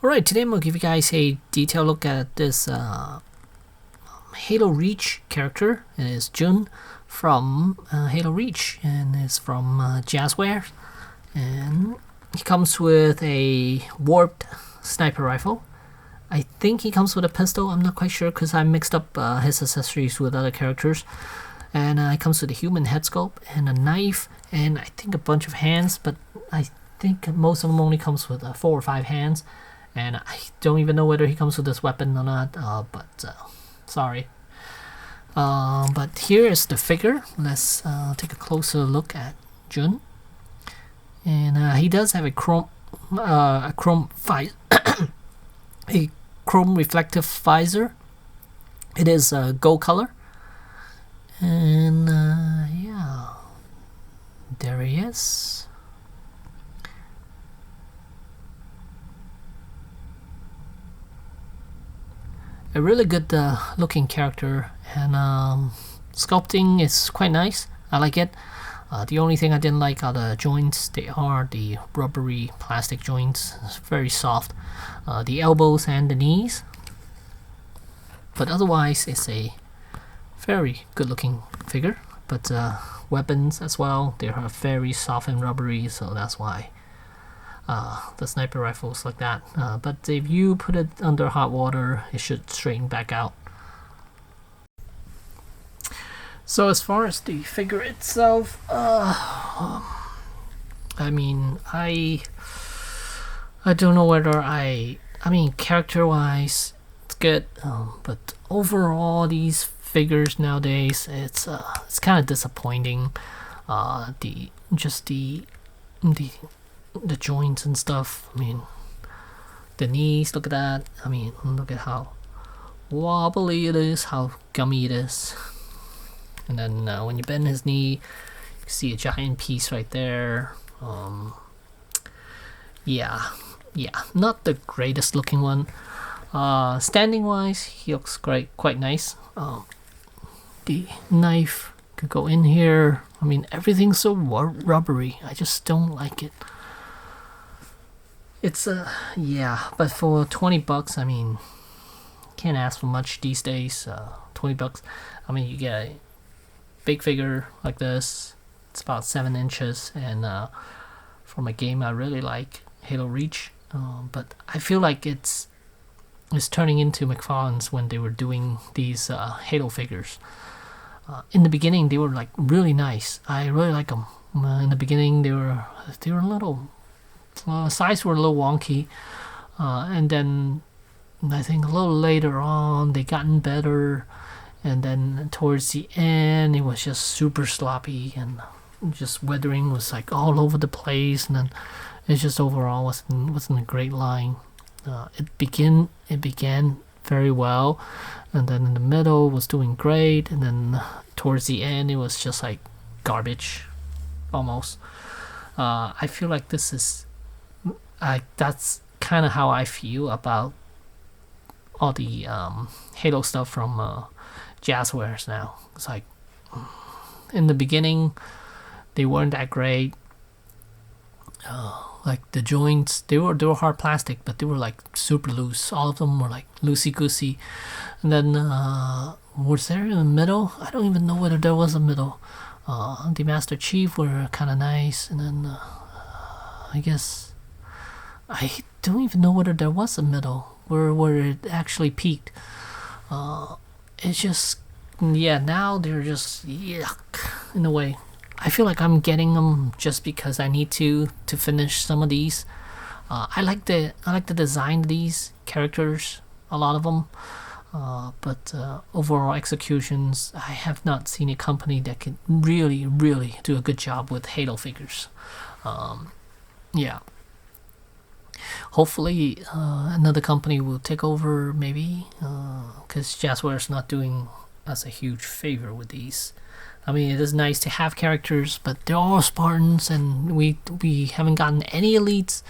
Alright, today I'm going to give you guys a detailed look at this Halo Reach character. It is Jun from Halo Reach, and it's from Jazwares. And he comes with a warped sniper rifle. I think he comes with a pistol, I'm not quite sure because I mixed up his accessories with other characters. And it comes with a human head sculpt and a knife and I think a bunch of hands, but I think most of them only comes with 4 or 5 hands. And I don't even know whether he comes with this weapon or not, but sorry. But here is the figure. Let's take a closer look at Jun. And he does have a chrome a chrome reflective visor. It is gold color. And yeah, there he is. A really good looking character, and sculpting is quite nice. I like it. The only thing I didn't like are the joints. They are the rubbery plastic joints. It's very soft. The elbows and the knees. But otherwise, it's a very good looking figure. But weapons as well, they are very soft and rubbery, so that's why the sniper rifles like that. But if you put it under hot water, it should straighten back out. So as far as the figure itself, I mean, I don't know whether I mean, character-wise, it's good, but overall, these figures nowadays, it's kind of disappointing. The joints and stuff. I mean, the knees, look at that. I mean, look at how wobbly it is, how gummy it is. And then when you bend his knee, you can see a giant piece right there. Yeah, not the greatest looking one. Standing wise, he looks quite nice. The knife could go in here. I mean, everything's so rubbery. I just don't like it. It's yeah, but for 20 bucks, I mean, can't ask for much these days. 20 bucks, I mean, you get a big figure like this. It's about 7 inches, and from a game I really like, Halo Reach. But I feel like it's turning into McFarlane's when they were doing these Halo figures. In the beginning, they were like really nice. I really like them. In the beginning, they were a little. Size were a little wonky, and then I think a little later on they gotten better, and then towards the end it was just super sloppy, and just weathering was like all over the place, and then it just overall wasn't a great line. It began very well, and then in the middle was doing great, and then towards the end it was just like garbage almost. I feel like this is that's kind of how I feel about all the Halo stuff from Jazwares now. It's like, in the beginning they weren't that great. Like the joints, they were hard plastic, but they were like super loose. All of them were like loosey goosey. And then was there in the middle? I don't even know whether there was a middle. The Master Chief were kind of nice, and then I guess I don't even know whether there was a middle where it actually peaked. It's just, yeah, now they're just yuck in a way. I feel like I'm getting them just because I need to finish some of these. I like the design of these characters, a lot of them, but overall executions, I have not seen a company that can really do a good job with Halo figures. Yeah. Hopefully another company will take over, maybe, because Jazwares is not doing us a huge favor with these. I mean, it is nice to have characters, but they're all Spartans, and we haven't gotten any elites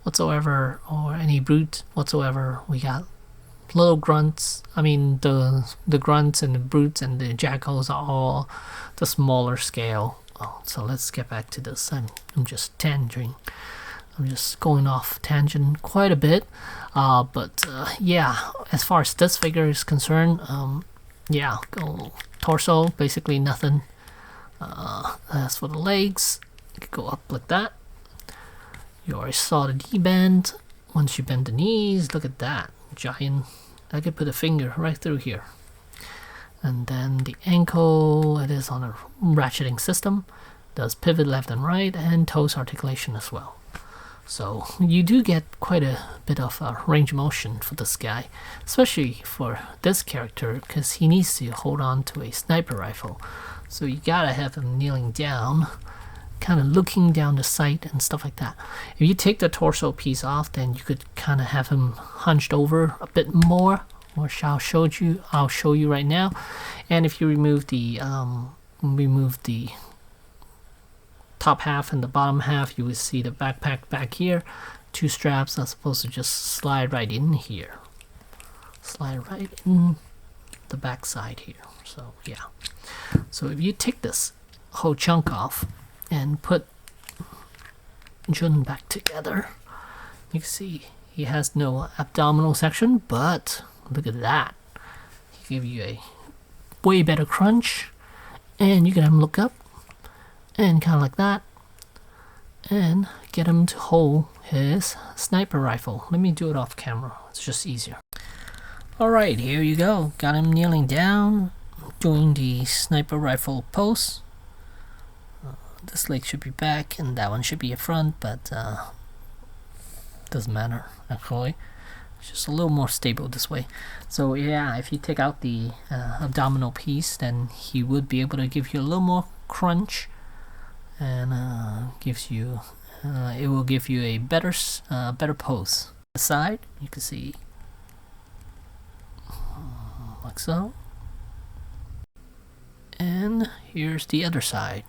whatsoever, or any brute whatsoever. We got little grunts. I mean, the grunts and the brutes and the jackals are all the smaller scale. So let's get back to this. I'm just tangering. I'm just going off tangent quite a bit, but yeah, as far as this figure is concerned, yeah, torso, basically nothing. As for the legs, you could go up like that. You already saw the knee bend. Once you bend the knees, look at that, giant. I could put a finger right through here. And then the ankle, it is on a ratcheting system, does pivot left and right, and toes articulation as well. So you do get quite a bit of range of motion for this guy, especially for this character, because he needs to hold on to a sniper rifle. So you gotta have him kneeling down, kind of looking down the sight and stuff like that. If you take the torso piece off, then you could kind of have him hunched over a bit more, which I'll show you right now. And if you remove the top half and the bottom half, you will see the backpack back here. 2 straps are supposed to just slide right in here. Slide right in the back side here. So yeah. So if you take this whole chunk off and put Jun back together, you can see he has no abdominal section, but look at that. He gives you a way better crunch, and you can have him look up and kind of like that, and get him to hold his sniper rifle. Let me do it off camera, it's just easier. Alright, here you go. Got him kneeling down, doing the sniper rifle pose. This leg should be back and that one should be in front, but doesn't matter actually. It's just a little more stable this way. So yeah, if you take out the abdominal piece, then he would be able to give you a little more crunch, and gives you it will give you a better pose. The side, you can see like so, and here's the other side,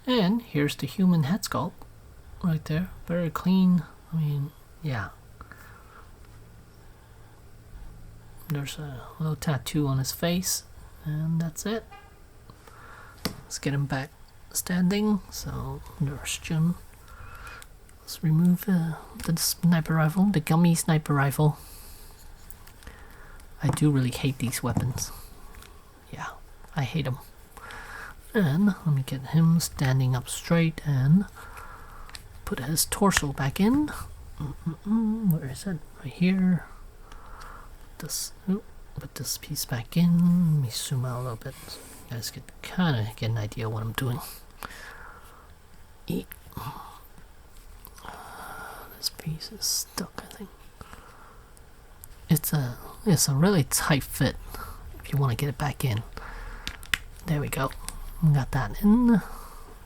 and here's the human head sculpt right there, very clean. I mean, yeah, there's a little tattoo on his face, and that's it. Let's get him back standing. So there's Jun. Let's remove the sniper rifle, the gummy sniper rifle. I do really hate these weapons. Yeah, I hate them. And let me get him standing up straight and put his torso back in. Where is it? Right here. Put this piece back in. Let me zoom out a little bit so you guys can kind of get an idea of what I'm doing. This piece is stuck, I think. It's a really tight fit if you want to get it back in. There we go. We got that in.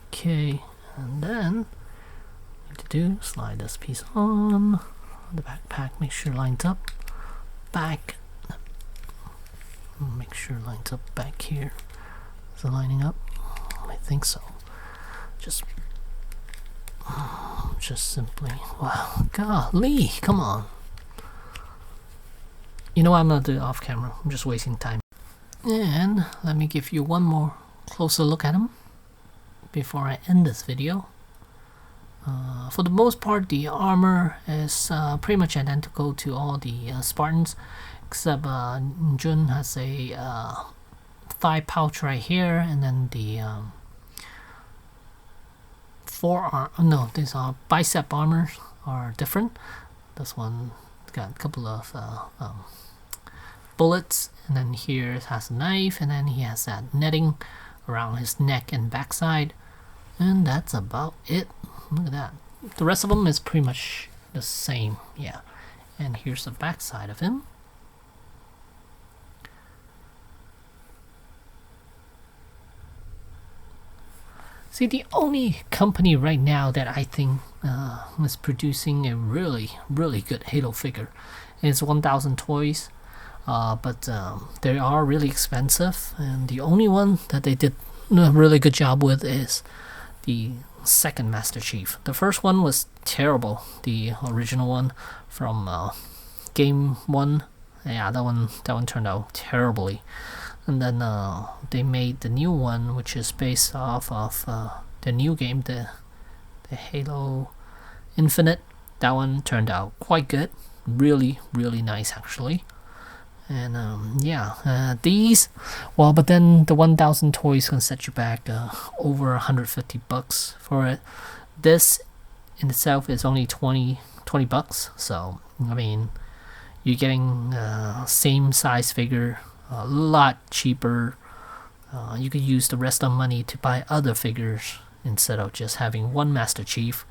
Okay, and then what to do, slide this piece on the backpack, make sure it lines up. Back, make sure it lines up back here. Is it lining up? I think so. Just simply, wow, golly, come on. You know what, I'm gonna do it off camera. I'm just wasting time. And let me give you one more closer look at him before I end this video. For the most part, the armor is pretty much identical to all the Spartans, except Jun has a thigh pouch right here, and then the forearm. No, these are bicep armors are different. This one got a couple of bullets, and then here it has a knife, and then he has that netting around his neck and backside, and that's about it. Look at that. The rest of them is pretty much the same, yeah. And here's the backside of him. See, the only company right now that I think is producing a really good Halo figure is 1000 Toys, but they are really expensive, and the only one that they did a really good job with is the second Master Chief. The first one was terrible, the original one from Game 1. Yeah, that one turned out terribly. And then they made the new one, which is based off of the new game, the Halo Infinite. That one turned out quite good, really nice actually. And these, well, but then the 1,000 toys can set you back over 150 bucks for it. This in itself is only 20 bucks, so I mean, you're getting same size figure, a lot cheaper. You could use the rest of the money to buy other figures instead of just having one Master Chief.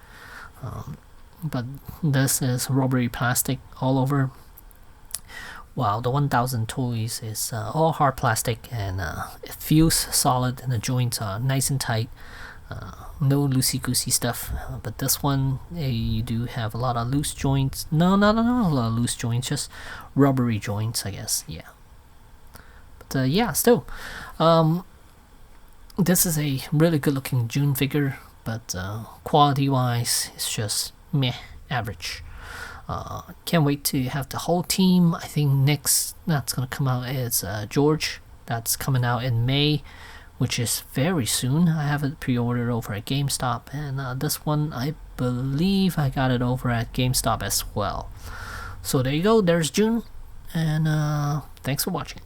But this is rubbery plastic all over. Wow, the 1,000 toys is all hard plastic, and it feels solid, and the joints are nice and tight. No loosey-goosey stuff. But this one, you do have a lot of loose joints. No, not a lot of loose joints, just rubbery joints, I guess. Yeah. But yeah, still, this is a really good-looking Jun figure, but quality-wise, it's just meh, average. Can't wait to have the whole team. I think next that's gonna come out is George. That's coming out in May, which is very soon. I have it pre-ordered over at GameStop, and this one I believe I got it over at GameStop as well. So there you go, there's Jun, and thanks for watching.